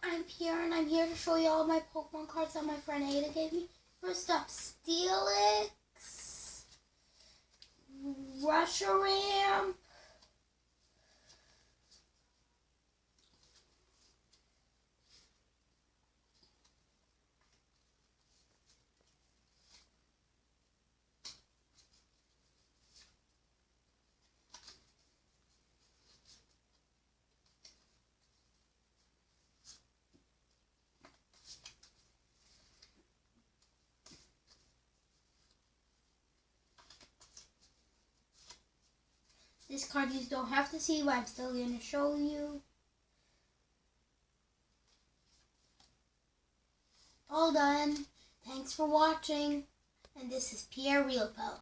I'm Pierre, and I'm here to show you all my Pokemon cards that my friend Ada gave me. First up, Steelix, Reshiram, this card you don't have to see, but I'm still going to show you. All done. Thanks for watching. And this is Pierre Realpel.